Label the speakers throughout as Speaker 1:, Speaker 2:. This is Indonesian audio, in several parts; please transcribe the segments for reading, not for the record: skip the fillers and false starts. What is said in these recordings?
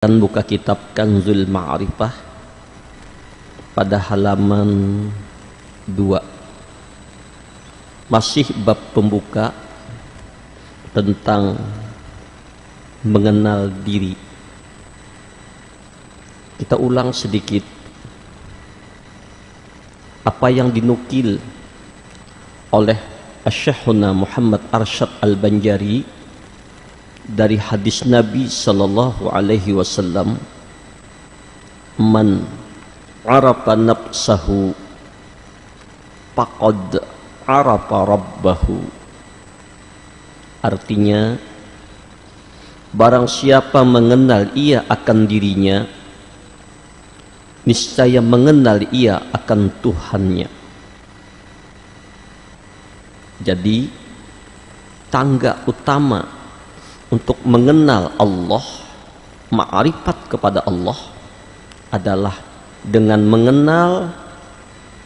Speaker 1: Dan buka kitab Kanzul Ma'rifah pada halaman 2. Masih bab pembuka tentang mengenal diri. Kita ulang sedikit apa yang dinukil oleh Syekhuna Muhammad Arsyad Al-Banjari dari hadis Nabi sallallahu alaihi wasallam, man arafa nafsahu faqad arafa rabbahu. Artinya, barang siapa mengenal ia akan dirinya, niscaya mengenal ia akan Tuhannya. Jadi tangga utama untuk mengenal Allah, ma'rifat kepada Allah, adalah dengan mengenal,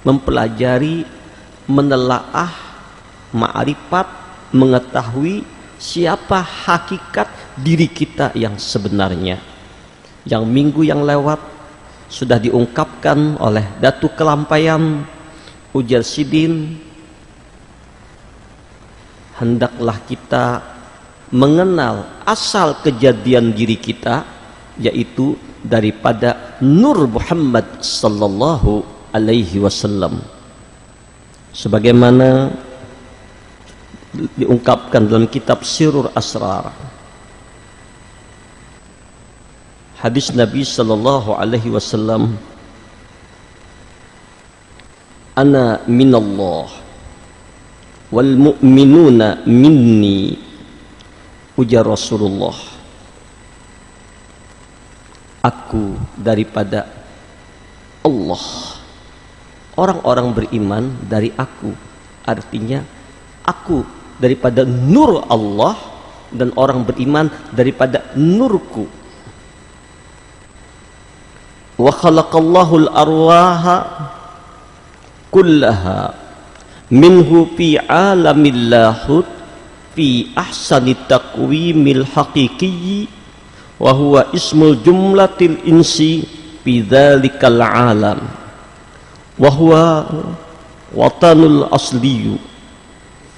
Speaker 1: mempelajari, menelaah, ma'rifat, mengetahui siapa hakikat diri kita yang sebenarnya. Yang minggu yang lewat sudah diungkapkan oleh Datu Kelampaian Ujar Sidin. Hendaklah kita mengenal asal kejadian diri kita, yaitu daripada Nur Muhammad sallallahu alaihi wasallam, sebagaimana diungkapkan dalam kitab Sirrul Asrar. Hadis Nabi sallallahu alaihi wasallam, ana minallah wal mu'minuna minni. Ujar Rasulullah, aku daripada Allah, orang-orang beriman dari aku. Artinya aku daripada nur Allah, dan orang beriman daripada nurku. Wa khalaqallahu al-arwaha kullaha minhu fi alamil lahut fi ahsani taqwimil haqiqi wa huwa ismul jumlatil insi fi dzalikal alam wa huwa watanul asliyu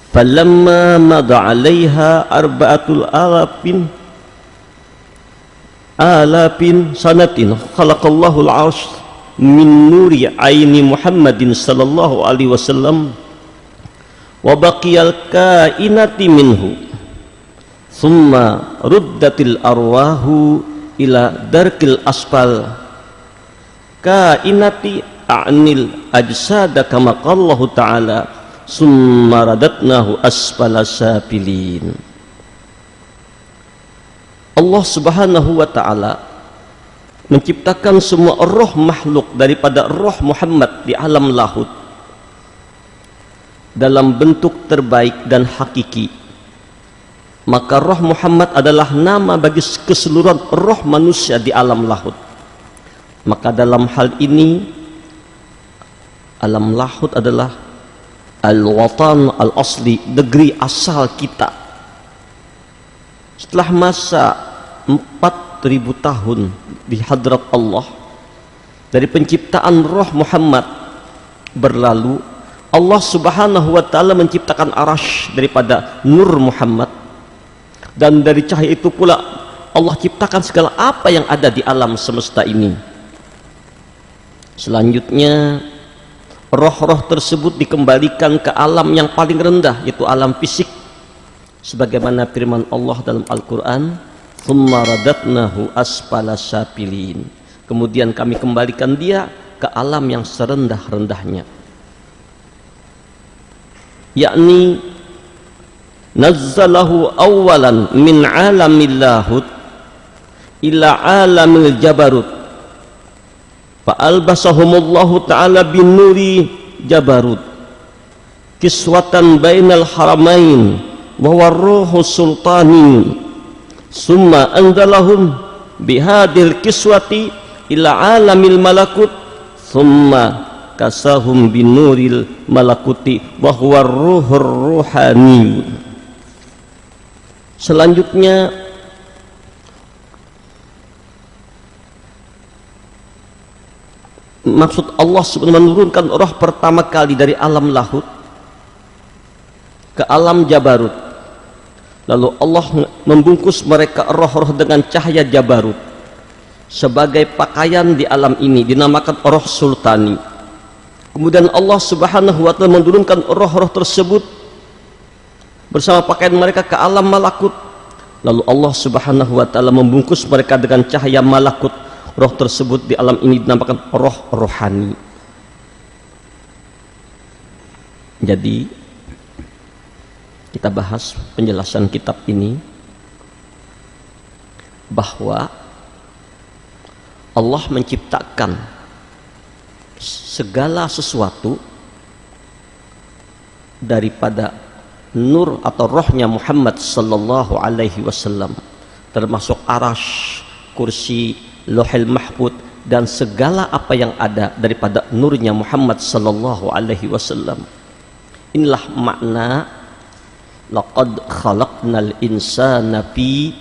Speaker 1: falamma mada 'alaiha arba'atul alafin sanatin khalaqallahu al-'arsy min nuri aini Muhammadin sallallahu alaihi wasallam wa baqiyal kainati minhu thumma ruddatil arwahu ila darkil asfal kainati a'nil ajsada kama qallahu ta'ala summa radatnahu asfala safilin. Allah subhanahu wa ta'ala menciptakan semua roh makhluk daripada roh Muhammad di alam lahut dalam bentuk terbaik dan hakiki. Maka roh Muhammad adalah nama bagi keseluruhan roh manusia di alam lahut. Maka dalam hal ini, alam lahut adalah al-watan al-asli, negeri asal kita. Setelah masa 4.000 tahun di hadrat Allah, dari penciptaan roh Muhammad berlalu, Allah subhanahu wa ta'ala menciptakan arash daripada nur Muhammad, dan dari cahaya itu pula Allah ciptakan segala apa yang ada di alam semesta ini. Selanjutnya roh-roh tersebut dikembalikan ke alam yang paling rendah, yaitu alam fisik, sebagaimana firman Allah dalam Al-Quran, thumma radatnahu asfala safilin. Kemudian kami kembalikan dia ke alam yang serendah-rendahnya, yakni nazzalahu awalan min alamil lahut ila alamil jabarut fa albasahumullahu ta'ala bin nuri jabarut kiswatan bainal haramain wa huwa ruhu sultani summa anzalahum bihadil kiswati ila alamil malakut summa kasahum binuril malakuti wa huwa ruhur ruhani. Selanjutnya maksud Allah menurunkan roh pertama kali dari alam lahut ke alam jabarut, lalu Allah membungkus mereka roh-roh dengan cahaya jabarut sebagai pakaian di alam ini, dinamakan roh sultani. Kemudian Allah subhanahu wa ta'ala menurunkan roh-roh tersebut bersama pakaian mereka ke alam malakut, lalu Allah subhanahu wa ta'ala membungkus mereka dengan cahaya malakut. Roh tersebut di alam ini dinamakan roh rohani. Jadi kita bahas penjelasan kitab ini bahwa Allah menciptakan segala sesuatu daripada nur atau rohnya Muhammad sallallahu alaihi wasallam, termasuk arash, kursi, Lauhul Mahfuz, dan segala apa yang ada daripada nurnya Muhammad sallallahu alaihi wasallam. Inilah makna laqad khalaqnal insana fi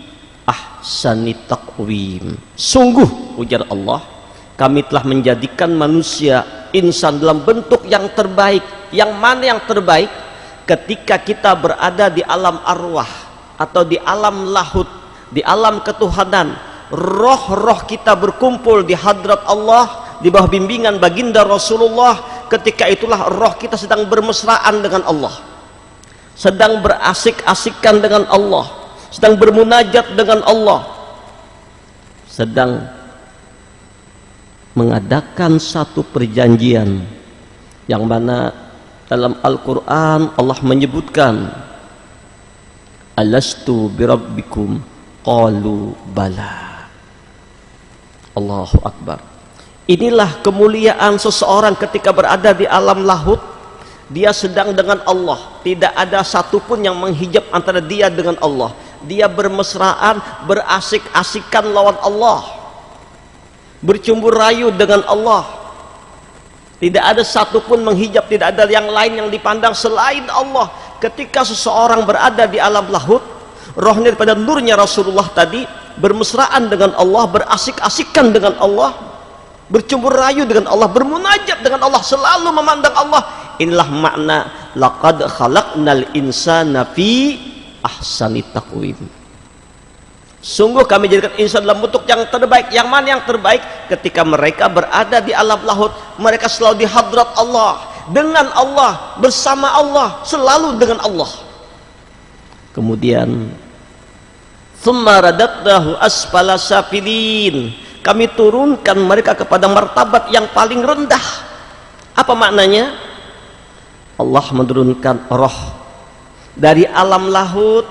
Speaker 1: ahsani taqwim. Sungguh, ujar Allah, kami telah menjadikan manusia insan dalam bentuk yang terbaik. Yang mana yang terbaik? Ketika kita berada di alam arwah atau di alam lahut, di alam ketuhanan, roh-roh kita berkumpul di hadrat Allah di bawah bimbingan baginda Rasulullah. Ketika itulah roh kita sedang bermesraan dengan Allah, sedang berasik-asikan dengan Allah, sedang bermunajat dengan Allah, sedang mengadakan satu perjanjian yang mana dalam Al-Quran Allah menyebutkan, alastu birabbikum qalu bala. Allahu Akbar. Inilah kemuliaan seseorang ketika berada di alam lahut. Dia sedang dengan Allah, tidak ada satupun yang menghijab antara dia dengan Allah. Dia bermesraan, berasik-asikan lawan Allah, bercumbur rayu dengan Allah. Tidak ada satupun menghijab, tidak ada yang lain yang dipandang selain Allah. Ketika seseorang berada di alam lahut, rohnya daripada nurnya Rasulullah tadi bermesraan dengan Allah, berasik-asikan dengan Allah, bercumbur rayu dengan Allah, bermunajat dengan Allah, selalu memandang Allah. Inilah makna laqad khalaqnal insana fi ahsani taqwim. Sungguh kami jadikan insan dalam bentuk yang terbaik. Yang mana yang terbaik? Ketika mereka berada di alam lahut, mereka selalu di hadrat Allah, dengan Allah, bersama Allah, selalu dengan Allah. Kemudian thumma radatnahu asfala safilin, kami turunkan mereka kepada martabat yang paling rendah. Apa maknanya? Allah menurunkan roh dari alam lahut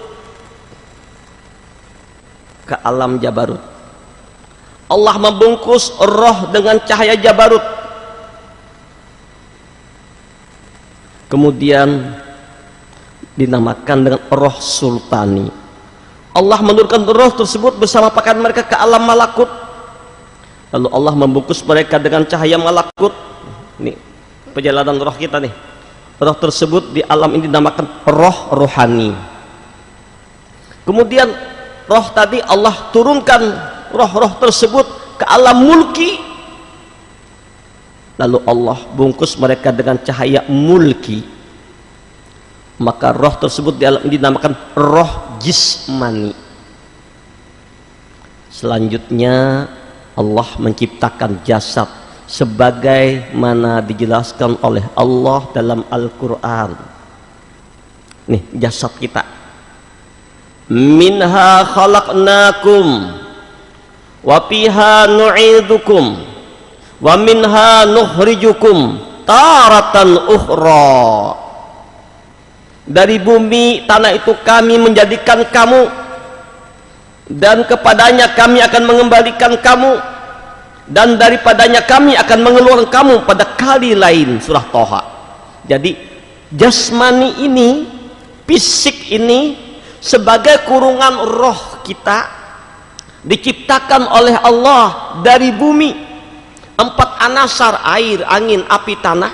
Speaker 1: ke alam jabarut. Allah membungkus roh dengan cahaya jabarut. Kemudian dinamakan dengan roh sultani. Allah menurunkan roh tersebut bersama pakaian mereka ke alam malakut. Lalu Allah membungkus mereka dengan cahaya malakut. Ini perjalanan roh kita nih. Roh tersebut di alam ini dinamakan roh rohani. Kemudian roh tadi Allah turunkan roh-roh tersebut ke alam mulki. Lalu Allah bungkus mereka dengan cahaya mulki. Maka roh tersebut di alam ini dinamakan roh jismani. Selanjutnya Allah menciptakan jasad sebagaimana dijelaskan oleh Allah dalam Al-Quran. Nih jasad kita. Minha khalaqnakum wa fiha nu'idukum wa minha nukhrijukum taratan ukhra. Dari bumi tanah itu kami menjadikan kamu, dan kepadanya kami akan mengembalikan kamu, dan daripadanya kami akan mengeluarkan kamu pada kali lain. Surah Toha. Jadi jasmani ini, fisik ini, sebagai kurungan roh kita diciptakan oleh Allah dari bumi. 4 anasar, air, angin, api, tanah.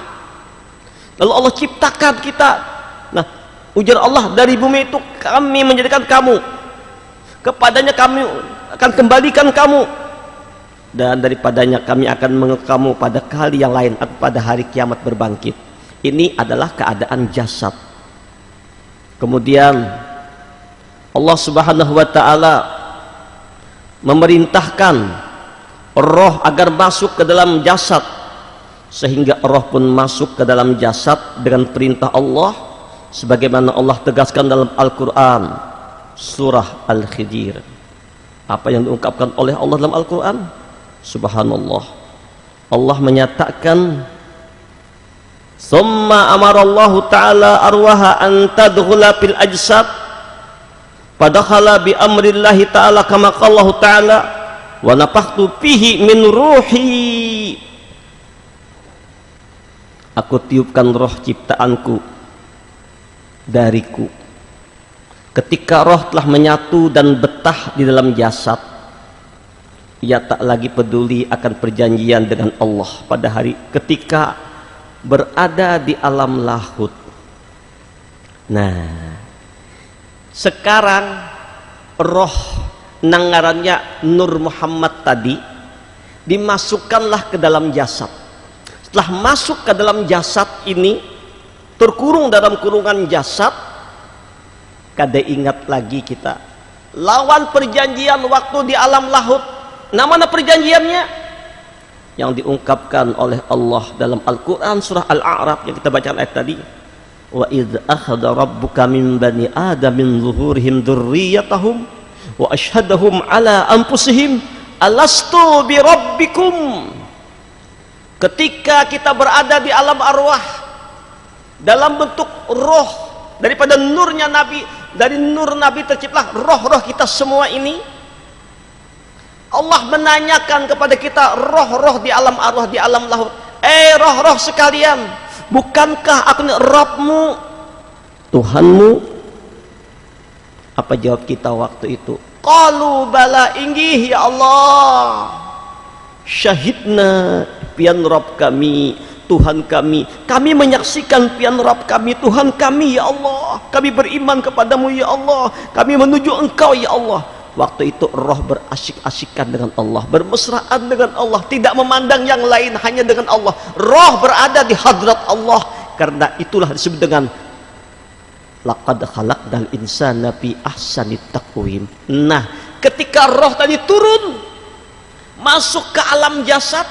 Speaker 1: Lalu Allah ciptakan kita. Nah, ujar Allah, dari bumi itu kami menjadikan kamu, kepadanya kami akan kembalikan kamu, dan daripadanya kami akan mengekamu pada kali yang lain atau pada hari kiamat berbangkit. Ini adalah keadaan jasad. Kemudian Allah Subhanahu wa taala memerintahkan roh agar masuk ke dalam jasad, sehingga roh pun masuk ke dalam jasad dengan perintah Allah, sebagaimana Allah tegaskan dalam Al-Quran surah Al-Khidir. Apa yang diungkapkan oleh Allah dalam Al-Quran? Subhanallah, Allah menyatakan, summa amarallahu ta'ala arwaha an tadkhula fil ajsad padakhala bi amrillahi ta'ala kama qallahu ta'ala wa nafakhtu fihi min ruhi. Aku tiupkan roh ciptaanku dariku. Ketika roh telah menyatu dan betah di dalam jasad, ia tak lagi peduli akan perjanjian dengan Allah pada hari ketika berada di alam lahut. Nah, sekarang roh nangarannya Nur Muhammad tadi dimasukkanlah ke dalam jasad. Setelah masuk ke dalam jasad ini, terkurung dalam kurungan jasad, kada ingat lagi kita lawan perjanjian waktu di alam lahut. Nah, mana perjanjiannya? Yang diungkapkan oleh Allah dalam Al-Quran surah Al-A'raf yang kita baca ayat tadi, wa idh akhadha rabbuka min bani adam min zuhurihim dzurriyyatahum wa ashhadahum ala anfusihim alastu bi rabbikum. Ketika kita berada di alam arwah dalam bentuk roh daripada nurnya Nabi, dari nur Nabi terciptalah roh-roh kita semua ini. Allah menanyakan kepada kita, roh-roh di alam arwah, di alam lahut, roh-roh sekalian, bukankah aku ini Rabbmu, Tuhanmu? Apa jawab kita waktu itu? Qalu bala, inggih ya Allah, syahidna pian Rabb kami, Tuhan kami menyaksikan pian Rabb kami, Tuhan kami ya Allah, kami beriman kepadamu ya Allah, kami menuju engkau ya Allah. Waktu itu roh berasyik-asyikan dengan Allah, bermesraan dengan Allah, tidak memandang yang lain, hanya dengan Allah. Roh berada di hadrat Allah. Karena itulah disebut dengan laqad khalaqnal insana fi ahsanit taqwim. Nah, ketika roh tadi turun masuk ke alam jasad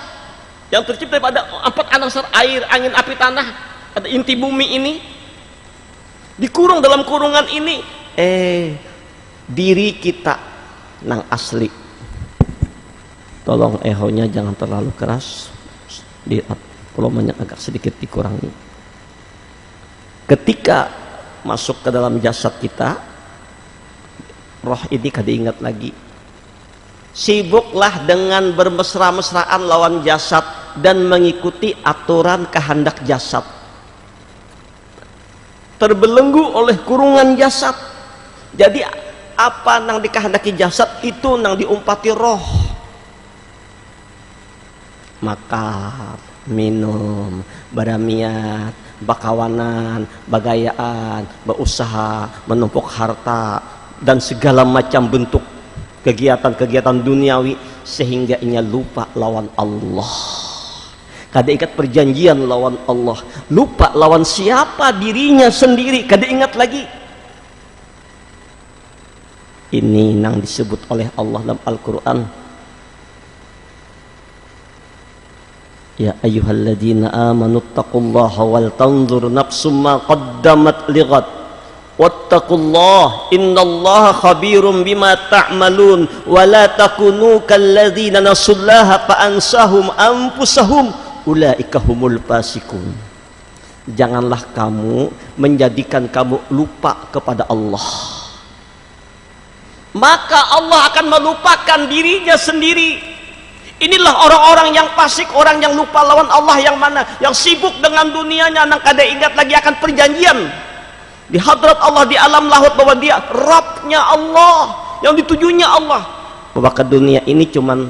Speaker 1: yang tercipta daripada 4 anansar air, angin, api, tanah, ada inti bumi ini, dikurung dalam kurungan ini, diri kita nang asli. Tolong ehonya jangan terlalu keras, di volumenya agak sedikit dikurangi. Ketika masuk ke dalam jasad kita, roh ini kada ingat lagi. Sibuklah dengan bermesra-mesraan lawan jasad dan mengikuti aturan kehendak jasad, terbelenggu oleh kurungan jasad. Jadi apa nang dikehendaki jasad itu nang diumpati roh. Makan, minum, beramiat, bakawanan, bagayaan, berusaha, menumpuk harta, dan segala macam bentuk kegiatan-kegiatan duniawi, sehingga ia lupa lawan Allah. Kada ingat perjanjian lawan Allah, lupa lawan siapa dirinya sendiri, kada ingat lagi. Ini yang disebut oleh Allah dalam Al-Quran, ya ayyuhalladzina amanu taqullaha wal tanzur nafsum ma qaddamat lighad wattaqullaha innallaha khabirum bima ta'malun wa la takunu kalladzina nasullaha fa ansahum anfusahum ulaika humul fasikun. Janganlah kamu menjadikan kamu lupa kepada Allah, maka Allah akan melupakan dirinya sendiri. Inilah orang-orang yang fasik, orang yang lupa lawan Allah, yang mana yang sibuk dengan dunianya, nang kada ingat lagi akan perjanjian di hadrat Allah di alam lahut, bahwa dia Rabbnya Allah, yang ditujunya Allah, bahwa ke dunia ini cuman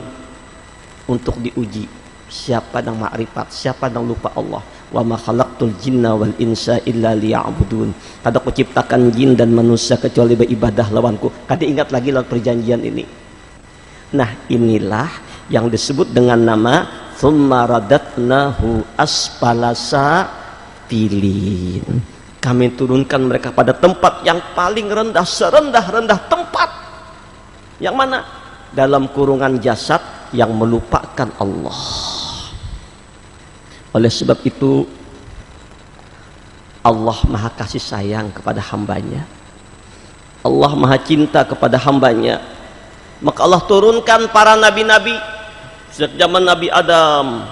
Speaker 1: untuk diuji siapa yang makrifat, siapa yang lupa Allah. Wa ma khalaqtul jinna wal insa illa liya'budun. Kada ku ciptakan jin dan manusia kecuali beribadah lawanku. Kada ingat lagi lawan perjanjian ini. Nah, inilah yang disebut dengan nama tsumma radatnahu asfala safilin. Kami turunkan mereka pada tempat yang paling rendah, serendah-rendah tempat. Yang mana? Dalam kurungan jasad yang melupakan Allah. Oleh sebab itu Allah maha kasih sayang kepada hambanya, Allah maha cinta kepada hambanya. Maka Allah turunkan para nabi-nabi sejak zaman Nabi Adam,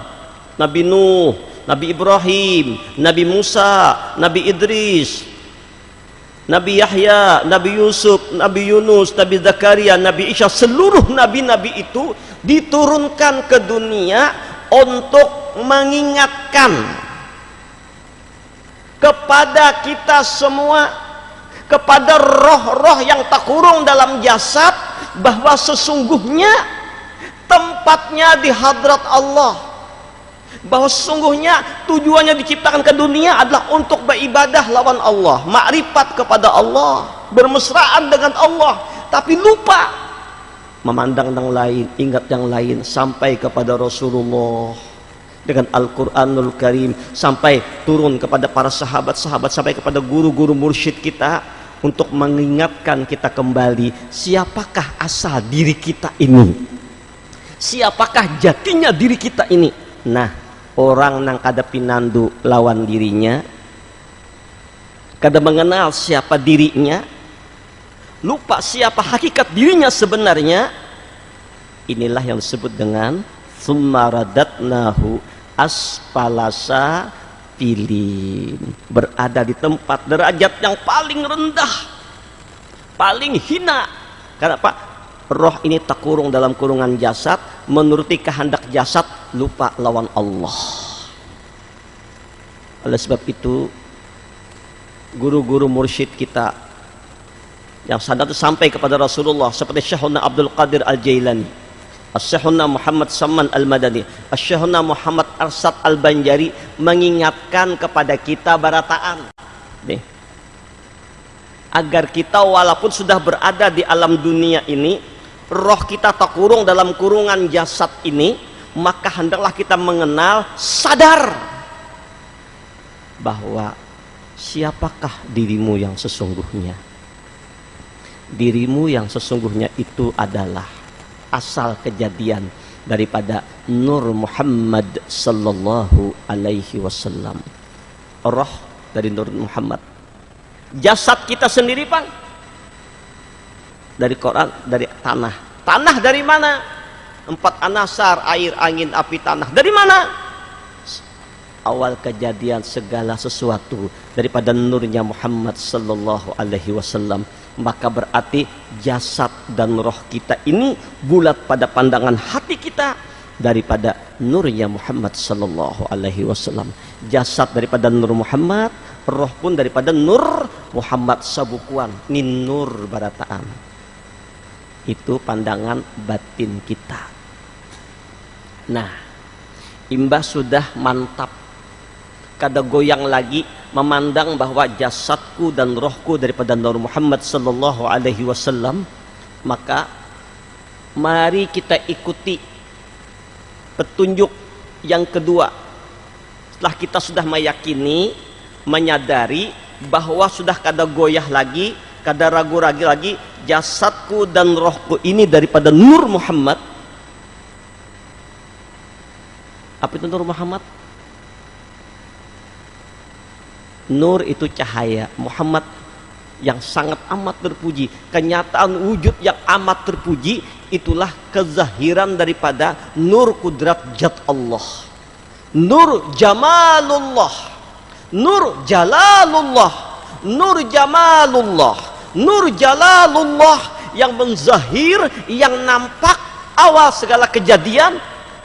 Speaker 1: Nabi Nuh, Nabi Ibrahim, Nabi Musa, Nabi Idris, Nabi Yahya, Nabi Yusuf, Nabi Yunus, Nabi Zakaria, Nabi Isa. Seluruh nabi-nabi itu diturunkan ke dunia untuk mengingatkan kepada kita semua, kepada roh-roh yang terkurung dalam jasad, bahwa sesungguhnya tempatnya di hadrat Allah, bahwa sesungguhnya tujuannya diciptakan ke dunia adalah untuk beribadah lawan Allah, makrifat kepada Allah, bermesraan dengan Allah, tapi lupa memandang yang lain, ingat yang lain, sampai kepada Rasulullah dengan Al-Quranul Karim, sampai turun kepada para sahabat-sahabat, sampai kepada guru-guru mursyid kita untuk mengingatkan kita kembali siapakah asal diri kita ini, siapakah jatinya diri kita ini. Nah, orang nang kada pinandu lawan dirinya, kada mengenal siapa dirinya, lupa siapa hakikat dirinya sebenarnya, inilah yang disebut dengan tsumma radatnahu asfala safilin, berada di tempat derajat yang paling rendah, paling hina. Kenapa? Roh ini terkurung dalam kurungan jasad, menuruti kehendak jasad, lupa lawan Allah. Oleh sebab itu guru-guru mursyid kita yang sadar sampai kepada Rasulullah seperti Syekhuna Abdul Qadir Al-Jailani, Syekhuna Muhammad Saman Al-Madani, Syekhuna Muhammad Arsad Al-Banjari, mengingatkan kepada kita barataan nih, agar kita walaupun sudah berada di alam dunia ini, roh kita terkurung dalam kurungan jasad ini, maka hendaklah kita mengenal, sadar bahwa siapakah dirimu yang sesungguhnya. Dirimu yang sesungguhnya itu adalah asal kejadian daripada Nur Muhammad sallallahu alaihi wasallam. Roh dari Nur Muhammad. Jasad kita sendiri, Bang, dari Quran, dari tanah. Tanah dari mana? 4 anasar, air, angin, api, tanah. Dari mana? Awal kejadian segala sesuatu daripada nurnya Muhammad sallallahu alaihi wasallam. Maka berarti jasad dan roh kita ini bulat pada pandangan hati kita daripada nurnya Muhammad sallallahu alaihi wasallam. Jasad daripada nur Muhammad, roh pun daripada nur Muhammad sabukuan, nin nur barataan. Itu pandangan batin kita. Nah, imbah sudah mantap, kada goyang lagi memandang bahwa jasadku dan rohku daripada Nur Muhammad sallallahu alaihi wasallam, maka mari kita ikuti petunjuk yang kedua. Setelah kita sudah meyakini, menyadari bahwa sudah kada goyah lagi, kada ragu-ragu lagi, jasadku dan rohku ini daripada Nur Muhammad. Apa itu Nur Muhammad? Nur itu cahaya, Muhammad yang sangat amat terpuji, kenyataan wujud yang amat terpuji, itulah kezahiran daripada nur kudrat zat Allah, nur jamalullah, nur jalalullah, nur jamalullah, nur jalalullah yang menzahir, yang nampak awal segala kejadian,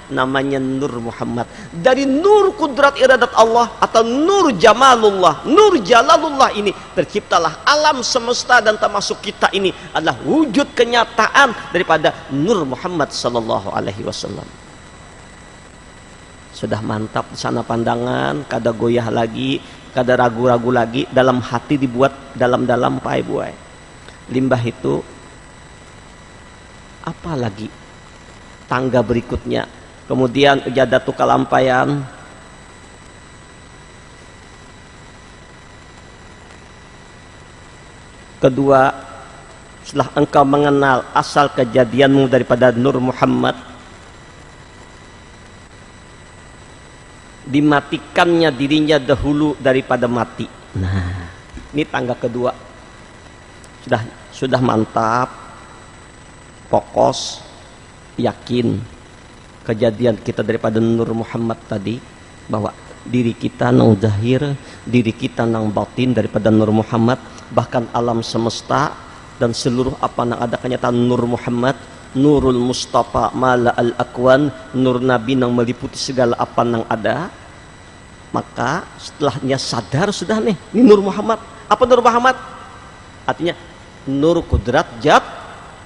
Speaker 1: namanya Nur Muhammad. Dari nur kudrat iradat Allah atau nur jamalullah, nur jalalullah ini terciptalah alam semesta, dan termasuk kita ini adalah wujud kenyataan daripada Nur Muhammad sallallahu alaihi wasallam. Sudah mantap di sana pandangan, kada goyah lagi, kada ragu-ragu lagi, dalam hati dibuat dalam-dalam pai buai. Limbah itu apa lagi tangga berikutnya. Kemudian ijadatu kalampayan. Kedua, setelah engkau mengenal asal kejadianmu daripada Nur Muhammad, dimatikannya dirinya dahulu daripada mati. Nah, ini tangga kedua. Sudah mantap, fokus, yakin kejadian kita daripada Nur Muhammad tadi, bahwa diri kita nang zahir, diri kita nang batin daripada Nur Muhammad, bahkan alam semesta dan seluruh apa yang ada kenyataan Nur Muhammad, Nurul Mustafa mala al akwan, nur Nabi yang meliputi segala apa yang ada. Maka setelahnya sadar sudah nih, ini Nur Muhammad. Apa Nur Muhammad? Artinya Nur Kudrat Zat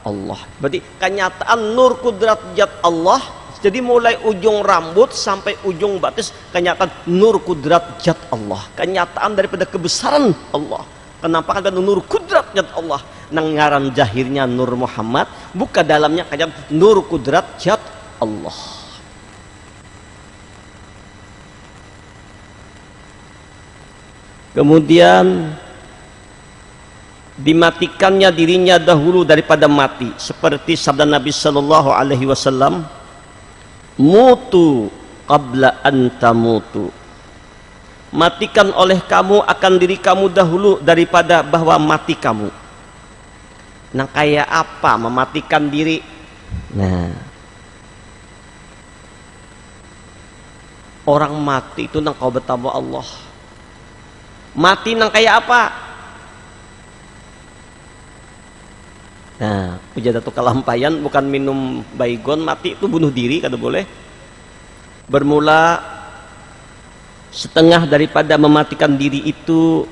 Speaker 1: Allah. Berarti kenyataan Nur Kudrat Zat Allah. Jadi mulai ujung rambut sampai ujung batis kenyataan Nur Kudrat Zat Allah. Kenyataan daripada kebesaran Allah. Kenapa ada Nur Kudrat Zat Allah? Nang ngaran zahirnya Nur Muhammad, buka dalamnya kayak Nur Kudrat Zat Allah. Kemudian dimatikannya dirinya dahulu daripada mati, seperti sabda Nabi sallallahu alaihi wasallam, mutu qabla an tamutu. Matikan oleh kamu akan diri kamu dahulu daripada bahwa mati kamu. Nah, kayak apa mematikan diri? Nah, orang mati itu nang kau betapa Allah. Mati nang kayak apa? Nah, ijadatu kalampayan bukan minum baygon, mati itu bunuh diri, kada boleh. Bermula setengah daripada mematikan diri itu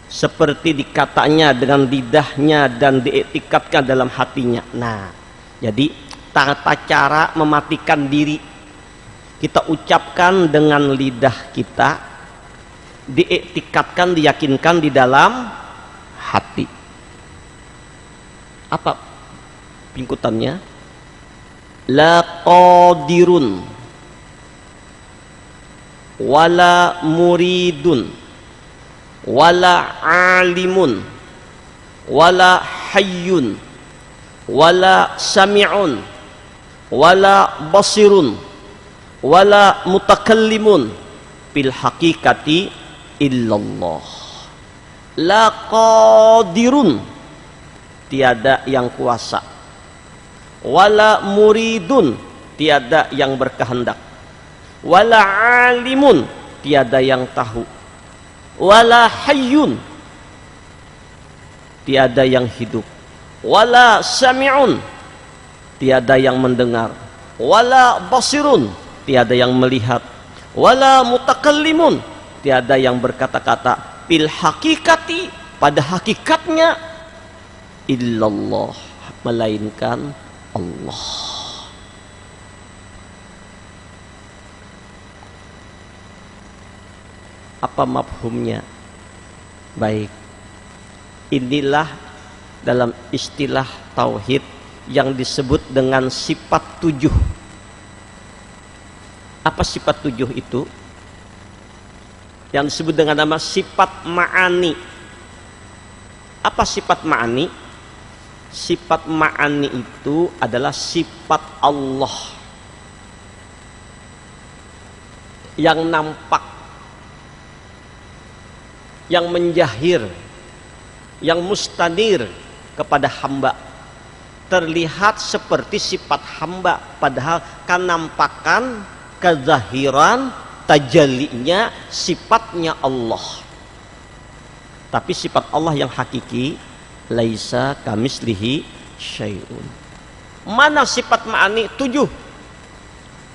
Speaker 1: seperti dikatanya dengan lidahnya dan diiktikatkan dalam hatinya. Nah, jadi tata cara mematikan diri kita ucapkan dengan lidah kita, diiktikatkan, diyakinkan di dalam hati. Apa pingkutannya? La qadirun wala muridun wala alimun wala hayyun wala sami'un wala basirun wala mutakallimun bil haqiqati illallah. La qadirun, tiada yang kuasa, wala muridun, tiada yang berkehendak, wala alimun, tiada yang tahu, wala hayyun, tiada yang hidup, wala sami'un, tiada yang mendengar, wala basirun, tiada yang melihat, wala mutakallimun, tiada yang berkata-kata, bil hakikati, pada hakikatnya, illallah, melainkan Allah. Apa mafhumnya? Baik, inilah dalam istilah tauhid yang disebut dengan sifat 7. Apa sifat 7 itu? Yang disebut dengan nama sifat ma'ani. Apa sifat ma'ani? Sifat ma'ani itu adalah sifat Allah yang nampak, yang menjahir, yang mustanir kepada hamba, terlihat seperti sifat hamba, padahal kenampakan, kezahiran, tajallinya sifatnya Allah. Tapi sifat Allah yang hakiki, laisa kamislihi syai'un. Mana sifat ma'ani? 7.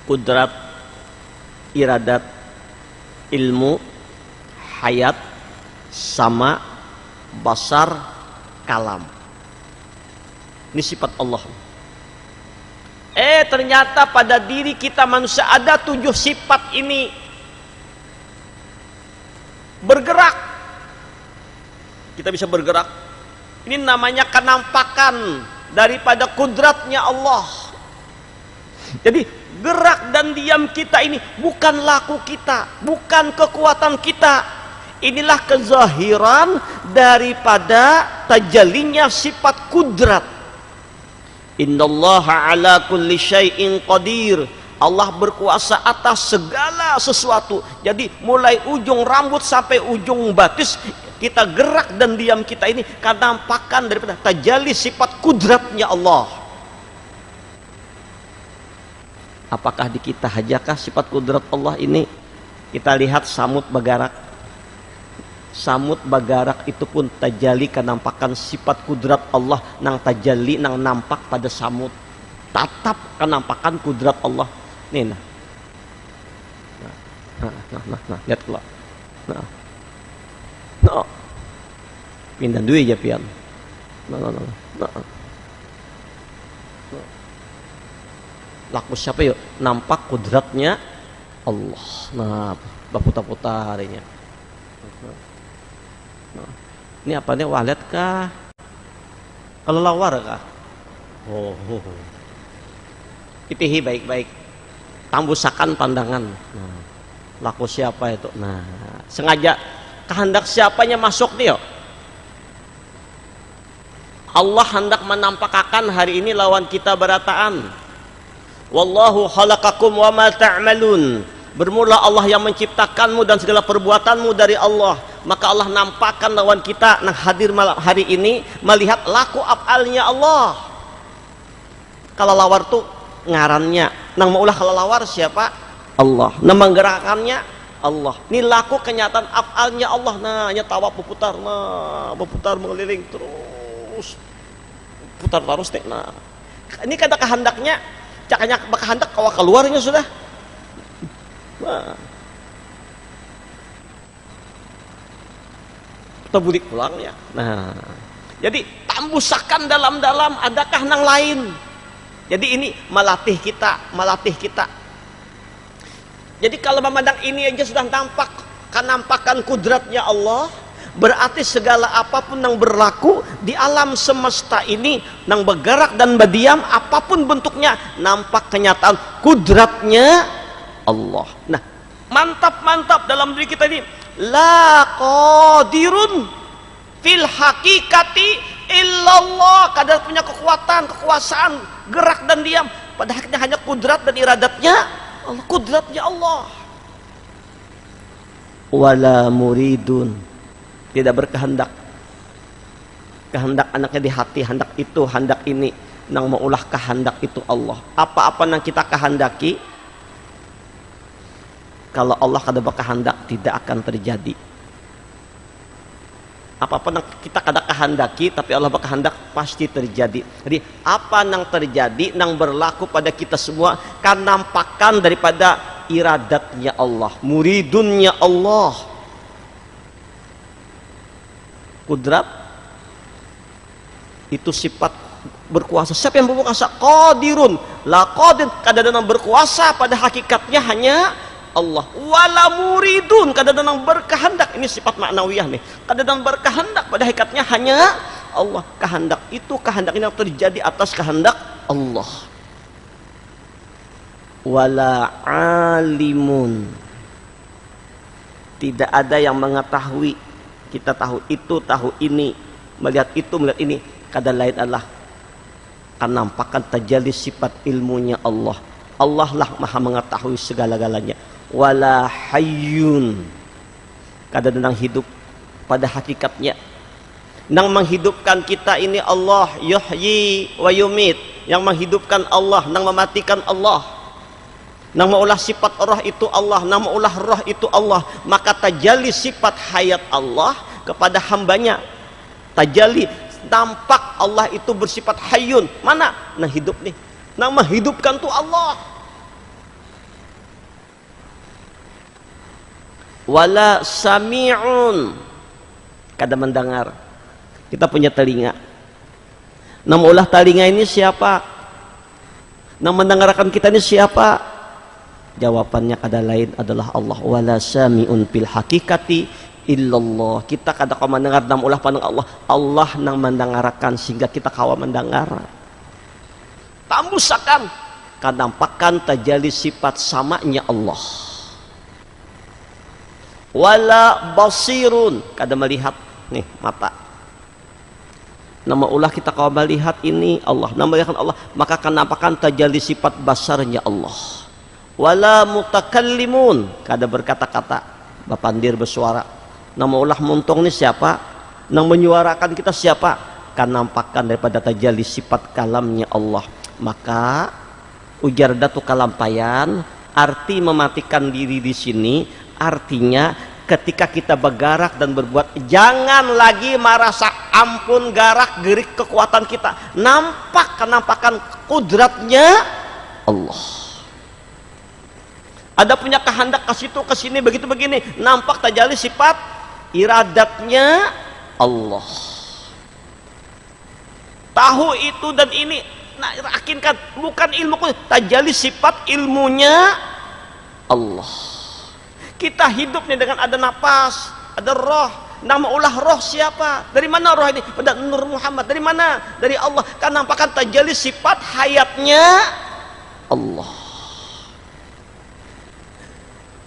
Speaker 1: Kudrat, iradat, ilmu, hayat, sama, basar, kalam. Ini sifat Allah. Ternyata pada diri kita manusia ada 7 sifat ini. Bergerak, kita bisa bergerak. Ini namanya kenampakan daripada kudratnya Allah. Jadi gerak dan diam kita ini bukan laku kita, bukan kekuatan kita. Inilah kezahiran daripada tajallinya sifat kudrat. Innallaha ala kulli syai'in qadir. Allah berkuasa atas segala sesuatu. Jadi mulai ujung rambut sampai ujung batis, kita gerak dan diam kita ini karena nampakan daripada tajalli sifat kudratnya Allah. Apakah di kita hajakah sifat kudrat Allah ini? Kita lihat samud bagarak. Samud bagarak itu pun tajalli kenampakan sifat kudrat Allah, nang tajalli nang nampak pada samud. Tatap kenampakan kudrat Allah. Nih nah. Nah, lihat keluar. Nah. Pindah duit aja pian. Nah. Laku siapa yuk? Nampak kudratnya Allah. Nah, berputar-putar ini. Nah. Ini apa nih, walet kah? Kelelawar kah? Oh. Ipihi baik-baik. Tambusakan pandangan. Nah, laku siapa itu? Nah, sengaja kehendak siapanya masuk dia. Allah hendak menampakkan hari ini lawan kita berataan. Wallahu khalaqakum wa ma ta'malun. Bermula Allah yang menciptakanmu dan segala perbuatanmu dari Allah. Maka Allah nampakkan lawan kita yang hadir malam hari ini melihat laku afalnya Allah. Kalau lawar tuh ngarannya, nang maulah kalau lawar siapa? Allah. Nang menggerakannya Allah. Ini laku kenyataan afalnya Allah. Nah, nya tawa berputar, nah, berputar mengeliling terus. Putar terus nih. Nah. Ini kata kehendaknya, cakanya kehendak kalau keluarnya sudah. Nah. Terbudik pulangnya. Nah. Jadi tambusakan dalam-dalam, adakah nang lain? Jadi ini melatih kita. Jadi kalau memandang ini aja sudah nampak, kenampakan kudratnya Allah, berarti segala apapun yang berlaku di alam semesta ini, yang bergerak dan berdiam, apapun bentuknya, nampak kenyataan kudratnya Allah. Nah, mantap dalam diri kita ini, la qadirun fil hakikati illallah. Kadang punya kekuasaan, gerak dan diam, padahal hanya kudrat dan iradatnya Allah, kudratnya Allah. Wala muridun, tidak berkehendak. Kehendak anaknya di hati, hendak itu, hendak ini, nang maulah kehendak itu Allah. Apa-apa yang kita kehendaki, kalau Allah kada berkehendak tidak akan terjadi. Apa-apa yang kita kada kehendaki tapi Allah berkehendak pasti terjadi. Jadi apa yang terjadi, yang berlaku pada kita semua kan nampakan daripada iradatnya Allah, muridunnya Allah. Kudrat itu sifat berkuasa. Siapa yang berkuasa? Qadirun. La qadir, kadang-kadang berkuasa pada hakikatnya hanya Allah. Wala muridun, kadang-kadang berkehendak. Ini sifat maknawiyah nih. Kadang-kadang berkehendak, pada hakikatnya hanya Allah. Kehendak itu, kehendak ini yang terjadi atas kehendak Allah. Wala alimun, tidak ada yang mengetahui. Kita tahu itu, tahu ini, melihat itu, melihat ini. Kadang lain adalah nampakkan tajalli sifat ilmunya Allah. Allah lah maha mengetahui segala-galanya. Wala hayyun, kadang-kadang hidup pada hakikatnya. Yang menghidupkan kita ini Allah, yuhyi wa yumit. Yang menghidupkan Allah, yang mematikan Allah. Yang maulah sifat roh itu Allah, yang maulah roh itu Allah. Maka tajalli sifat hayat Allah kepada hambanya. Tajalli, nampak Allah itu bersifat hayyun. Mana? Nah hidup nih. Yang menghidupkan tuh Allah. Wala sami'un, kada mendengar. Kita punya telinga. Nama ulah telinga ini siapa? Yang mendengarkan kita ini siapa? Jawabannya kada lain adalah Allah. Wala sami'un fil hakikati illallah. Kita kada kau mendengar nama ulah pandang Allah. Allah yang mendengarkan sehingga kita kawa mendengar. Tambusakan Kanampakan tajalli sifat samanya Allah. Wala basirun, kada melihat nih mata. Nama ulah kita kau melihat ini Allah, nama melihat Allah, maka kanampakan tajalli sifat basarnya Allah. Wala mutakallimun, kada berkata-kata, bapandir bersuara. Nama ulah muntong ini siapa? Nang menyuarakan kita siapa? Kanampakan daripada tajalli sifat kalamnya Allah. Maka ujar datu kalampayan, arti mematikan diri di sini artinya ketika kita bergerak dan berbuat, jangan lagi merasa ampun garak gerik kekuatan kita, nampak kenampakan kudratnya Allah. Ada punya kehendak ke situ ke sini begitu begini, nampak tajalli sifat iradatnya Allah. Tahu itu dan ini, nah, yakinkan bukan ilmu, tajalli sifat ilmunya Allah. Kita hidup nih dengan ada napas, ada roh. Nama ulah roh siapa? Dari mana roh ini? Pada Nur Muhammad. Dari mana? Dari Allah. Karena nampakkan tajalli sifat hayatnya Allah.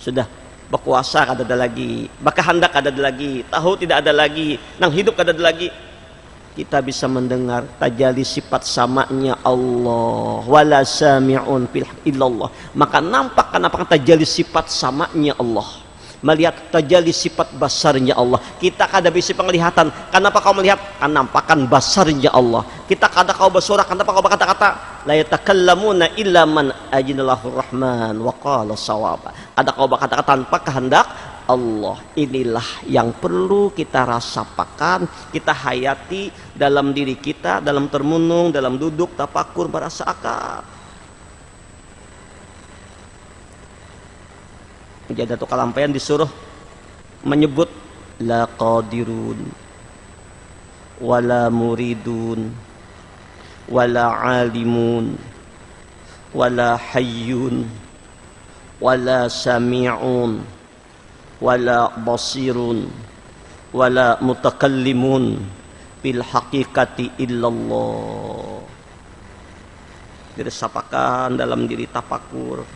Speaker 1: Sudah berkuasa kada ada lagi, berkehendak kada ada lagi, tahu tidak ada lagi, nang hidup kada ada lagi. Kita bisa mendengar tajalli sifat samanya Allah. Wala sami'un fil illallah. Maka nampak kenapa tajalli sifat samanya Allah. Melihat tajalli sifat basarnya Allah. Kita kada bisa penglihatan. Kenapa kau melihat? Nampakan basarnya Allah. Kita kada kau bersuara. Kenapa kau berkata-kata? La yatakallamuna illa man ajinallahu rahman wa qala sawaba. Ada kau berkata-kata tanpa kehendak Allah. Inilah yang perlu kita rasakan, kita hayati dalam diri kita, dalam termenung, dalam duduk, tafakur, merasa akal. Jadi Datuk Kalampayan disuruh menyebut la qadirun wala muridun wala alimun wala hayyun wala sami'un wala basirun wala mutakallimun bil haqiqati illallah. Diresapakan dalam diri tafakur.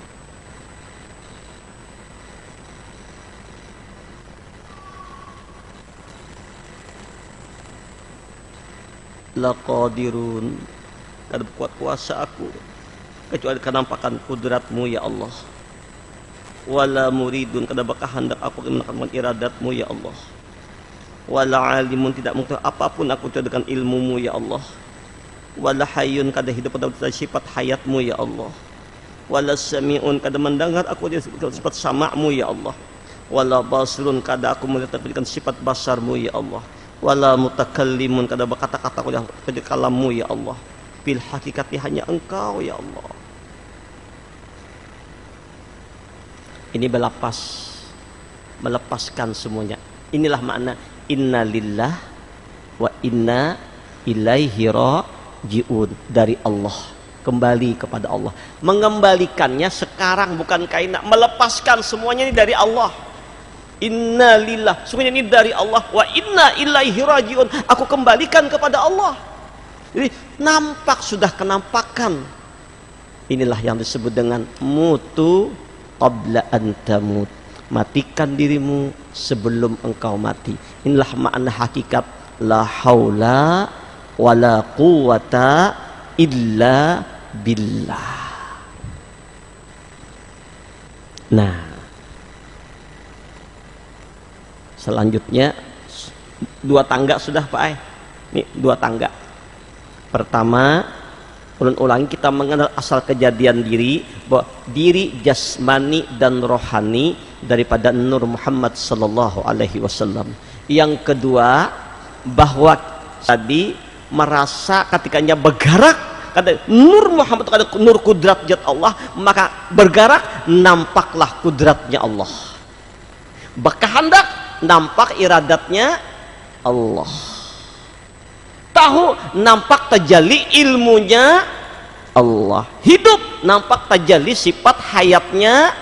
Speaker 1: La qadirun, kada kuat kuasa aku kecuali kenampakan kudratmu ya Allah. Wala muridun, kada berkehendak aku menaklukkan iradatmu ya Allah. Wala alimun, tidak mungkin apapun aku dengan ilmumu ya Allah. Wala hayyun, kada hidup pada sifat hayatmu ya Allah. Wala sami'un, kada mendengar aku dengan sifat sama'mu ya Allah. Wala basirun, kada aku melihat dengan sifat basarmu ya Allah. Wala mutakallimun, kada berkata-kata dengan kalammu ya Allah. Bil hakikati hanya engkau ya Allah. Ini melepaskan semuanya. Inilah makna inna lillah wa inna ilaihi raji'un, dari Allah, kembali kepada Allah. Mengembalikannya sekarang bukan kaina, melepaskan semuanya ini dari Allah. Inna lillah, semuanya ini dari Allah, wa inna ilaihi raji'un, aku kembalikan kepada Allah. Jadi nampak, sudah kenampakan. Inilah yang disebut dengan mutu qabla an tamut, matikan dirimu sebelum engkau mati. Inilah makna hakikat la haula wala quwata illa billah. Nah, selanjutnya dua tangga sudah Pak Ai. Ini dua tangga. Pertama, ulun ulangi, kita mengenal asal kejadian diri, bahwa diri jasmani dan rohani daripada Nur Muhammad sallallahu alaihi wasallam. Yang kedua, bahwa tadi merasa ketikanya bergerak, kata Nur Muhammad, kata nur kudrat zat Allah, maka bergerak nampaklah kudratnya Allah. Berkehendak nampak iradatnya Allah. Tahu nampak tajalli ilmunya Allah. Hidup nampak tajalli sifat hayatnya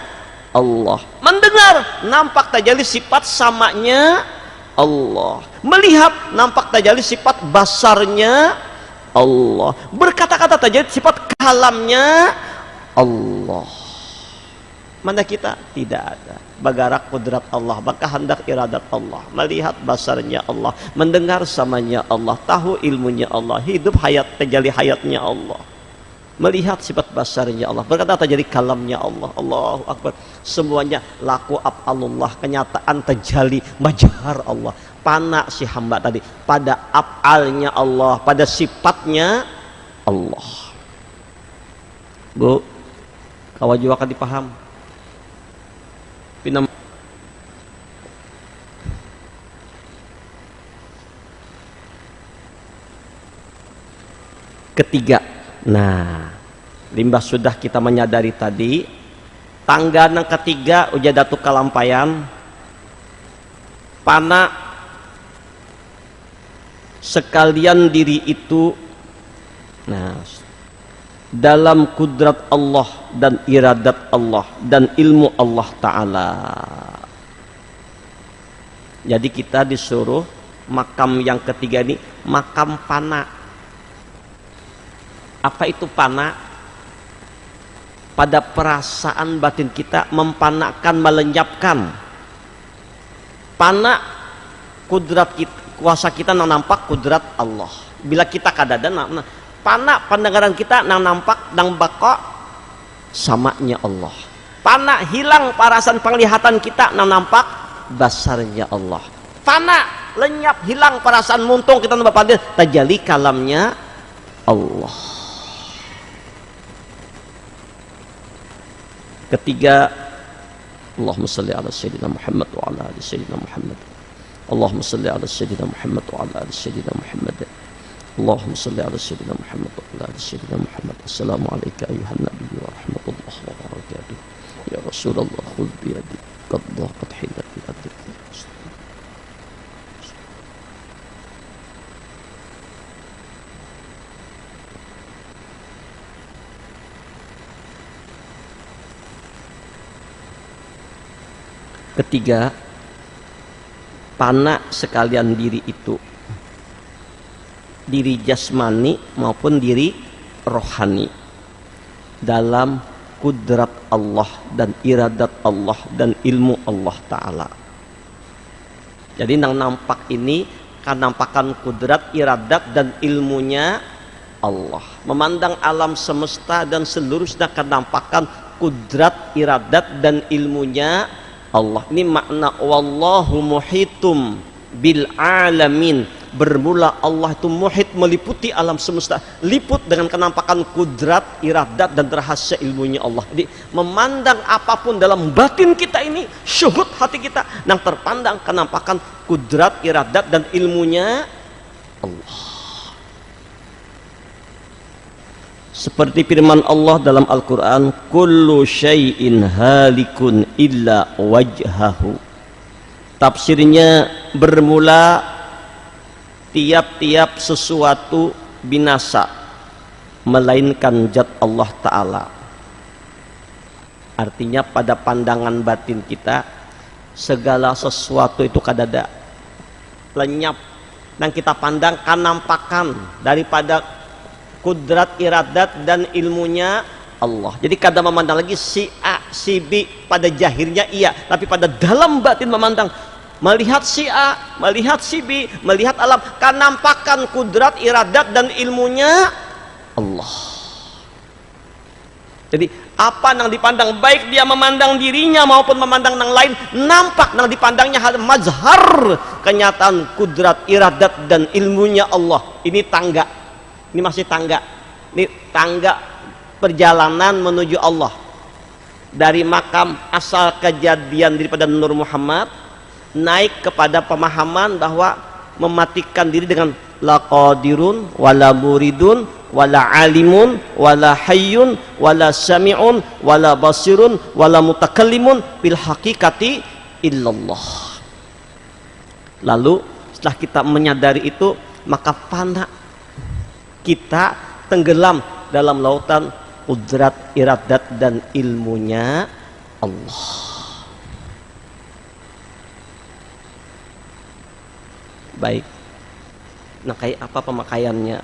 Speaker 1: Allah. Mendengar nampak tajalli sifat samanya Allah. Melihat nampak tajalli sifat basarnya Allah. Berkata-kata tajalli sifat kalamnya Allah. Mana kita? Tidak ada. Bagarak kudrat Allah, kehendak iradat Allah, melihat basarnya Allah, mendengar samanya Allah, tahu ilmunya Allah, hidup hayat terjadi hayatnya Allah, melihat sifat basarnya Allah, berkata terjadi kalamnya Allah. Allahu Akbar. Semuanya laku af'alullah, kenyataan terjadi majhar Allah. Pana si hamba tadi pada af'alnya Allah, pada sifatnya Allah. Bu, kawan juga akan dipaham. Ketiga, nah limbah sudah kita menyadari tadi, tangga yang ketiga uja datu kalampayan, pana sekalian diri itu, nah dalam kudrat Allah dan iradat Allah dan ilmu Allah Ta'ala. Jadi kita disuruh makam yang ketiga ini makam pana. Apa itu pana? Pada perasaan batin kita mempanakan, melenyapkan. Pana kudrat kita, kuasa kita nang nampak kudrat Allah. Bila kita kadada pana pandangan kita nang nampak nang bako samanya Allah. Pana hilang perasaan penglihatan kita nang nampak basarnya Allah. Pana lenyap hilang perasaan muntung kita nang bapadir tajali kalamnya Allah. Ketiga, Allahumma salli ala Sayyidina Muhammad wa ala ali Sayyidina Muhammad. Allahumma salli ala Sayyidina Muhammad wa ala ali Sayyidina Muhammad. Allahumma salli ala Sayyidina Muhammad wa ala ali Sayyidina Muhammad. Assalamu alayka ayuhan nabiy wa rahmatullahi wa barakatuh. Ya Rasulullah khudh bi yadi qad dhaqat hilati adrik. Ketiga, pana sekalian diri itu, diri jasmani maupun diri rohani, dalam kudrat Allah dan iradat Allah dan ilmu Allah Ta'ala. Jadi yang nampak ini kan nampakan kudrat, iradat dan ilmunya Allah. Memandang alam semesta dan seluruhnya kan nampakan kudrat, iradat dan ilmunya Allah. Ini makna wallahu muhitum bil alamin. Bermula Allah itu muhit, meliputi alam semesta, liput dengan kenampakan kudrat, iradat dan rahasia ilmunya Allah. Jadi memandang apapun dalam batin kita ini, syuhud hati kita, yang terpandang kenampakan kudrat, iradat dan ilmunya Allah. Seperti firman Allah dalam Al-Quran, kullu syai'in halikun illa wajhahu. Tafsirnya bermula tiap-tiap sesuatu binasa melainkan zat Allah Ta'ala. Artinya pada pandangan batin kita segala sesuatu itu kadada lenyap, dan kita pandang kanampakan daripada kudrat, iradat dan ilmunya Allah. Jadi kadang memandang lagi si A, si B, pada jahirnya iya, tapi pada dalam batin memandang, melihat si A, melihat si B, melihat alam, kanampakan kudrat, iradat dan ilmunya Allah. Jadi apa yang dipandang, baik dia memandang dirinya maupun memandang yang lain, nampak yang dipandangnya hal mazhar kenyataan kudrat, iradat dan ilmunya Allah. Ini tangga, ini masih tangga, ini tangga perjalanan menuju Allah. Dari makam asal kejadian daripada Nur Muhammad, naik kepada pemahaman bahwa mematikan diri dengan la qadirun wala muridun wala alimun wala hayyun wala sami'un wala basirun wala mutakallimun bil haqiqati illallah. Lalu setelah kita menyadari itu, maka fana kita tenggelam dalam lautan kudrat, iradat dan ilmunya Allah. Baik, nah kayak apa pemakaiannya?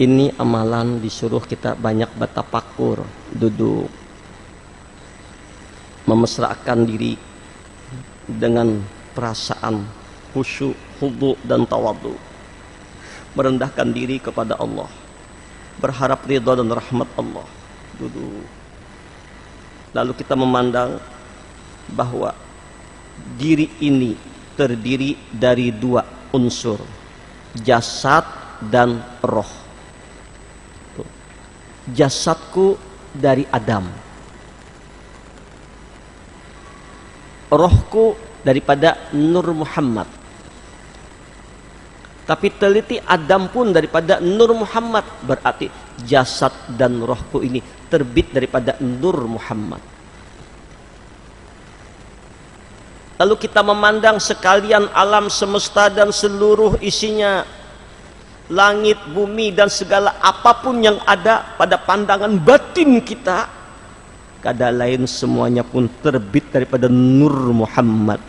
Speaker 1: Ini amalan disuruh kita banyak bertafakur, duduk, memesrakan diri dengan perasaan khusyuk, khudu dan tawadhu, merendahkan diri kepada Allah, berharap ridha dan rahmat Allah. Duduk. Lalu kita memandang bahwa diri ini terdiri dari dua unsur, jasad dan roh. Jasadku dari Adam, rohku daripada Nur Muhammad. Tapi teliti Adam pun daripada Nur Muhammad, berarti jasad dan rohku ini terbit daripada Nur Muhammad. Lalu kita memandang sekalian alam semesta dan seluruh isinya, langit, bumi dan segala apapun yang ada pada pandangan batin kita, kada lain semuanya pun terbit daripada Nur Muhammad.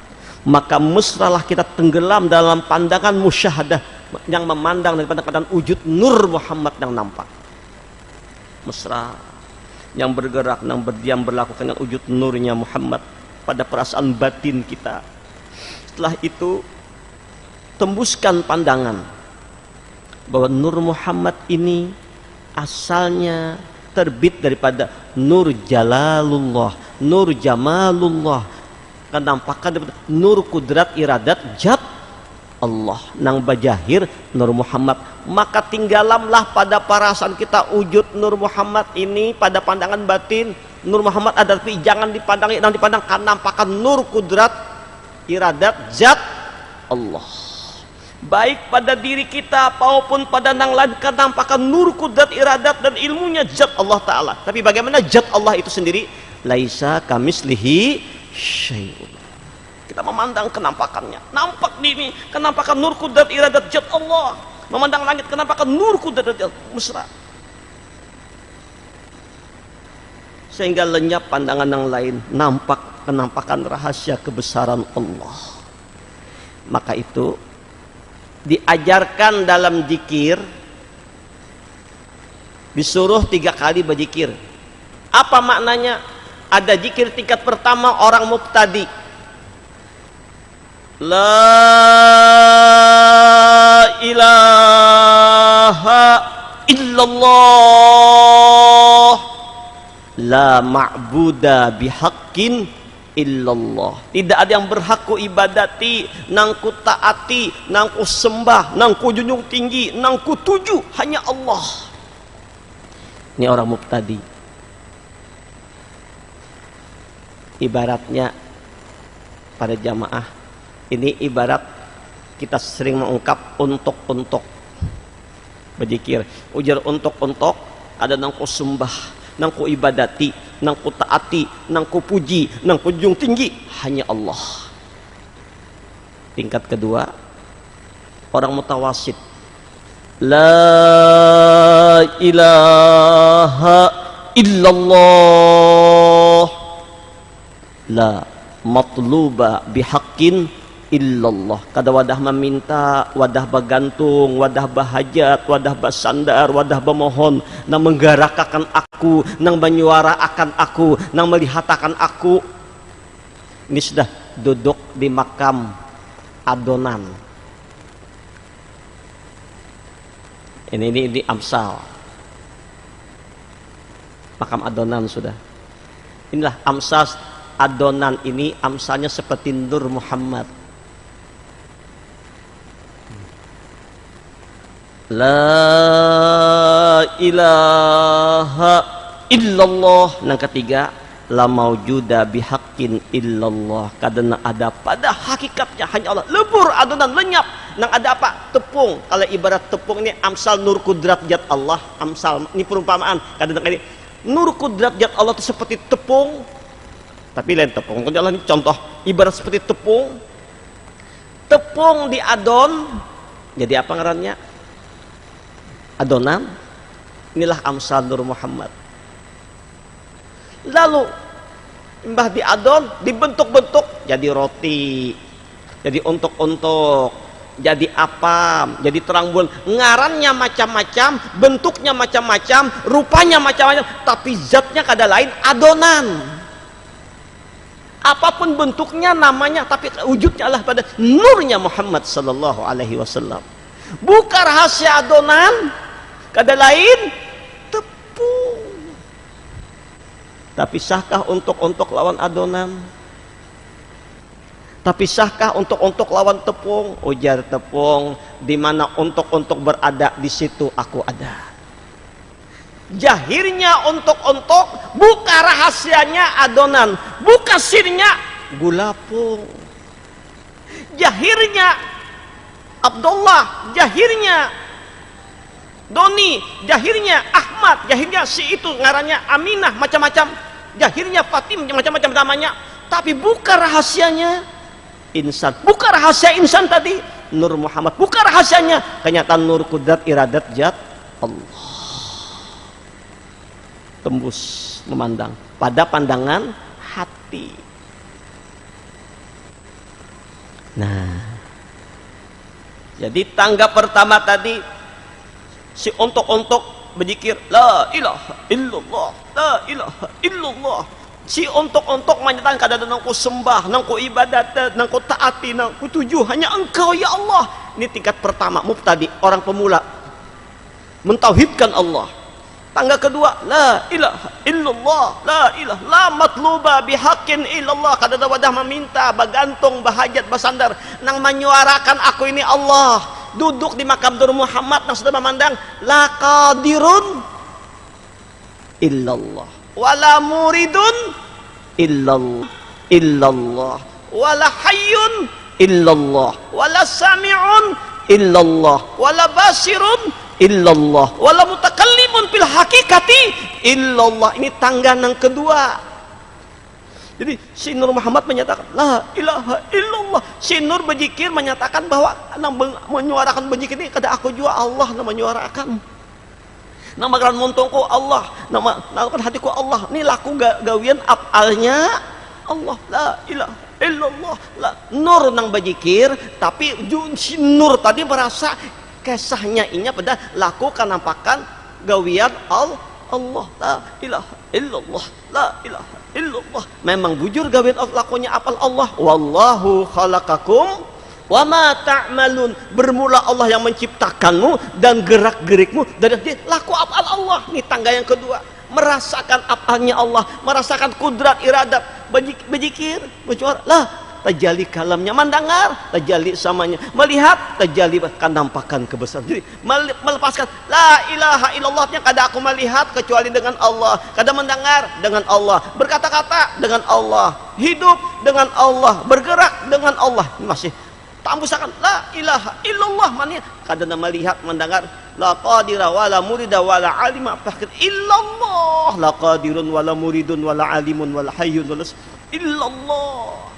Speaker 1: Maka mesralah kita tenggelam dalam pandangan musyahadah yang memandang daripada keadaan wujud Nur Muhammad yang nampak. Mesra yang bergerak, yang berdiam, berlakukan dengan wujud nurnya Muhammad pada perasaan batin kita. Setelah itu tembuskan pandangan bahwa Nur Muhammad ini asalnya terbit daripada Nur Jalalullah, Nur Jamalullah, kenampakan daripada Nur Kudrat Iradat Jat Allah nang bajahir Nur Muhammad. Maka tinggalamlah pada perasaan kita wujud Nur Muhammad ini pada pandangan batin. Nur Muhammad ada, tapi jangan dipandang, yang dipandang kenampakan Nur Kudrat Iradat Zat Allah, baik pada diri kita maupun pada nang lain kenampakan Nur Kudrat Iradat dan ilmunya Zat Allah Ta'ala. Tapi bagaimana Zat Allah itu sendiri? Laisa kamislihi syai'un. Kita memandang kenampakannya, nampak di ini kenampakan Nur Kudrat Iradat Zat Allah. Memandang langit kenampakan Nur Kudrat Iradat mesra, sehingga lenyap pandangan yang lain, nampak kenampakan rahasia kebesaran Allah. Maka itu diajarkan dalam zikir, disuruh 3 kali berzikir. Apa maknanya? Ada zikir tingkat pertama orang mubtadi, la ilaha illallah, la ma'buda bihaqqin illallah. Tidak ada yang berhak ku ibadati, nang ku taati, nang ku sembah, nang ku junjung tinggi, nang ku tuju, hanya Allah. Ini orang mubtadi. Ibaratnya pada jamaah ini, ibarat kita sering mengungkap untuk berzikir, ujar untuk ada nang ku sembah, nang ku ibadati, nang ku taati, nang ku puji, nang ku junjung tinggi, hanya Allah. Tingkat kedua orang mutawasid, la ilaha illallah, la matluba bihaqqin illallah. Kada wadah meminta, wadah bergantung, wadah bahajat, wadah bersandar, wadah bermohon, nang menggarakakan aku, nang menyuarakan aku, nang melihatakan aku. Ini sudah duduk di makam adonan. Ini amsal, makam adonan sudah. Inilah amsal adonan ini, amsalnya seperti Nur Muhammad. La ilaha illallah. Yang ketiga, la maujuda bihaqqin illallah. Kadang ada pada hakikatnya hanya Allah. Lebur adonan, lenyap. Nang ada apa? Tepung. Kalau ibarat tepung ini amsal Nur Kudrat Zat Allah. Amsal ini perumpamaan. Kadang ini Nur Kudrat Zat Allah itu seperti tepung, tapi lain tepung. Kalau ini contoh ibarat seperti tepung. Tepung di adon, jadi apa ngarannya? Adonan. Inilah amsal Nur Muhammad. Lalu mbah di adon, dibentuk-bentuk jadi roti, jadi untuk jadi apa, jadi terang bulan, ngarannya macam-macam, bentuknya macam-macam, rupanya macam-macam, tapi zatnya kada lain adonan. Apapun bentuknya, namanya, tapi wujudnya adalah pada nurnya Muhammad sallallahu alaihi wasallam. Bukan rahasia adonan, kada lain tepung. Tapi sahkah untuk lawan adonan? Tapi sahkah untuk lawan tepung? Ujar tepung, di mana untuk berada, di situ aku ada. Jahirnya untuk buka rahasianya adonan, buka sirnya gulapung. Jahirnya Abdullah, jahirnya Doni, jahirnya Ahmad, jahirnya si itu ngarannya Aminah, macam-macam, jahirnya Fatim, macam-macam namanya. Tapi buka rahasianya insan, buka rahasia insan tadi Nur Muhammad, buka rahasianya kenyataan nur kudrat iradat zat Allah. Tembus memandang pada pandangan hati. Nah, jadi tangga pertama tadi si untuk berzikir la ilaha illallah, la ilaha illallah. Si untuk menyatakan kada nangku sembah, nangku ibadat, nangku taati, nangku tuju hanya engkau ya Allah. Ini tingkat pertama, mubtadi, orang pemula mentauhidkan Allah. Tangga kedua, la ilaha illallah, la ilaha la matluba bihaqqin illallah, kada ada wadah meminta, bagantung, bahajat, basandar, nang menyuarakan aku ini Allah. Duduk di makam Nur Muhammad nang sudah memandang la qadirun illallah wala muridun illallah wala hayyun illallah wala sami'un illallah wala basirun illallah wala mutakallimun fil hakikati illallah. Ini tangga yang kedua. Jadi si Nur Muhammad menyatakan la ilaha illallah. Si Nur berzikir menyatakan bahwa menyuarakan berzikir ini kada aku jua Allah yang menyuarakan. Nama geran muntungku Allah, nama hatiku Allah. Ini laku gawian apalnya Allah, la ilaha illallah. La. Nur nang berzikir, tapi si Nur tadi merasa kesahnya inya pada laku kanampakan gawian Allah, la ilaha illallah, la ilaha illallah. Memang bujur gawian lakunya apal Allah. Wallahu khalaqakum wa ma ta'malun. Bermula Allah yang menciptakanmu dan gerak-gerikmu dari laku apal Allah. Ini tangga yang kedua. Merasakan apalnya Allah, merasakan kudrat iradat, berzikir, bersuara lah, terjali kalamnya, mendengar, terjali samanya, melihat, terjali nampakan kebesaran. Jadi melepaskan la ilaha illallah nya kada aku melihat kecuali dengan Allah, kada mendengar dengan Allah, berkata-kata dengan Allah, hidup dengan Allah, bergerak dengan Allah. Masih tambusakan la ilaha illallah mania kada melihat, mendengar, la qadira wala murida wala alima fakir illallah, la qadirun wala muridun wala alimun wala hayyun wala illallah.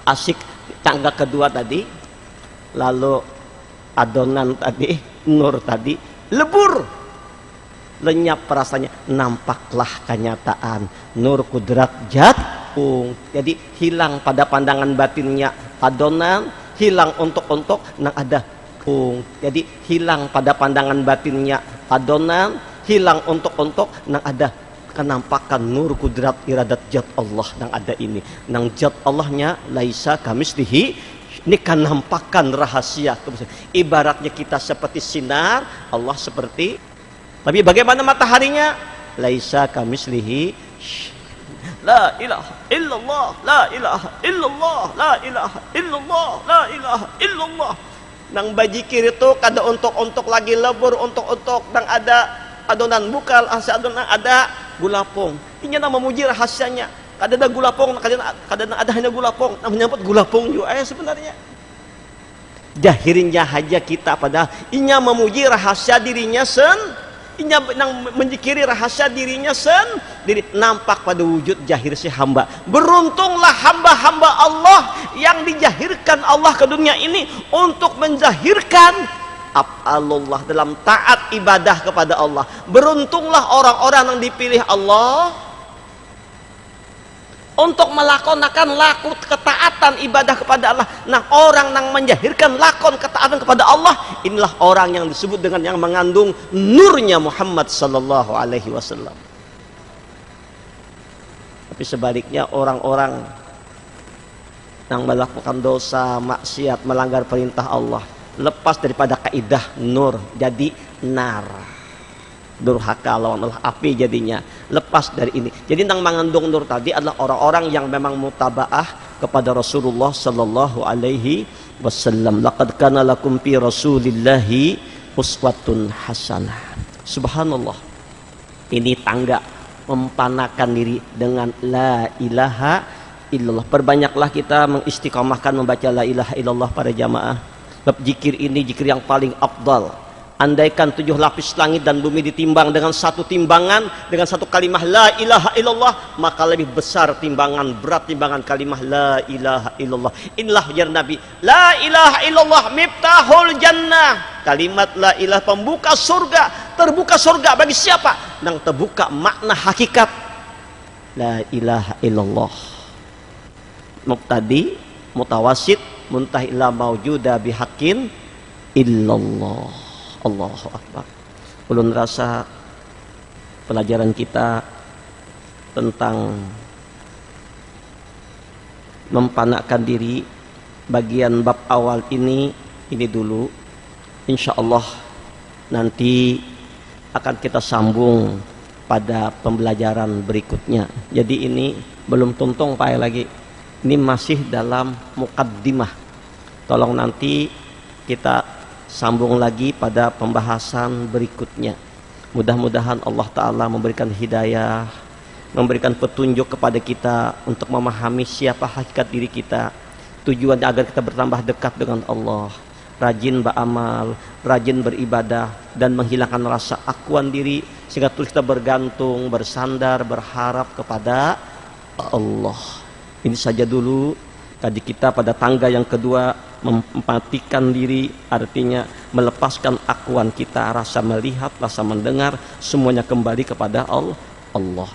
Speaker 1: Asik tangga kedua tadi, lalu adonan tadi, nur tadi, lebur, lenyap perasaannya, nampaklah kenyataan nur kudrat zat. Jadi hilang pada pandangan batinnya adonan, hilang untuk nang ada jadi hilang pada pandangan batinnya adonan, hilang untuk nang ada kenampakan nur kudrat iradat zat Allah yang ada ini. Nang zat Allahnya laisa kamislihi. Ini kenampakan rahasia. Ibaratnya kita seperti sinar, Allah seperti. Tapi bagaimana mataharinya? Laisa kamislihi. La ilaha illallah, la ilaha illallah, la ilaha illallah, la ilaha illallah. Nang bajikir itu kada untuk lagi lebur, untuk nang ada adonan bukal, adonan ada gulapong. Ini nama memuji rahasianya. Kada ada gulapong, kada ada hanya gulapong, menyambut gulapong juga sebenarnya. Jahirnya haja kita pada inya memuji rahasia dirinya inya nang menjikiri rahasia dirinya diri nampak pada wujud jahir si hamba. Beruntunglah hamba-hamba Allah yang dijahirkan Allah ke dunia ini untuk menjahirkan Allah dalam taat ibadah kepada Allah. Beruntunglah orang-orang yang dipilih Allah untuk melakonakan laku ketaatan ibadah kepada Allah. Nah, orang yang menjahirkan lakon ketaatan kepada Allah, inilah orang yang disebut dengan yang mengandung nurnya Muhammad sallallahu alaihi wasallam. Tapi sebaliknya orang-orang yang melakukan dosa, maksiat, melanggar perintah Allah, lepas daripada kaidah nur, jadi nar. Durhaka lawan Allah, api jadinya, lepas dari ini. Jadi yang mengandung nur tadi adalah orang-orang yang memang mutabaah kepada Rasulullah sallallahu alaihi wasallam. Laqad kana lakum fi Rasulillahi uswatun hasanah. Subhanallah. Ini tangga mempanakan diri dengan la ilaha illallah. Perbanyaklah kita mengistiqamahkan membaca la ilaha illallah pada jamaah. Sebab zikir ini zikir yang paling afdal. Andaikan 7 lapis langit dan bumi ditimbang dengan satu timbangan, dengan satu kalimah la ilaha illallah, maka lebih besar timbangan, berat timbangan kalimah la ilaha illallah. Inilah ujar Nabi, la ilaha illallah miftahul jannah. Kalimat la ilaha pembuka surga. Terbuka surga bagi siapa? Yang terbuka makna hakikat la ilaha illallah. Muqtadi, mutawasid, muntahi ila maujuda bihaqqin illallah. Allahu Akbar. Ulun rasa pelajaran kita tentang mempanakkan diri bagian bab awal ini dulu. Insya Allah nanti akan kita sambung pada pembelajaran berikutnya. Jadi ini belum tuntung Pak lagi. Ini masih dalam mukaddimah. Tolong nanti kita sambung lagi pada pembahasan berikutnya. Mudah-mudahan Allah Ta'ala memberikan hidayah, memberikan petunjuk kepada kita untuk memahami siapa hakikat diri kita. Tujuannya agar kita bertambah dekat dengan Allah, rajin beramal, rajin beribadah, dan menghilangkan rasa akuan diri, sehingga terus kita bergantung, bersandar, berharap kepada Allah. Ini saja dulu kaji kita pada tangga yang kedua, mematikan diri, artinya melepaskan akuan kita, rasa melihat, rasa mendengar, semuanya kembali kepada Allah.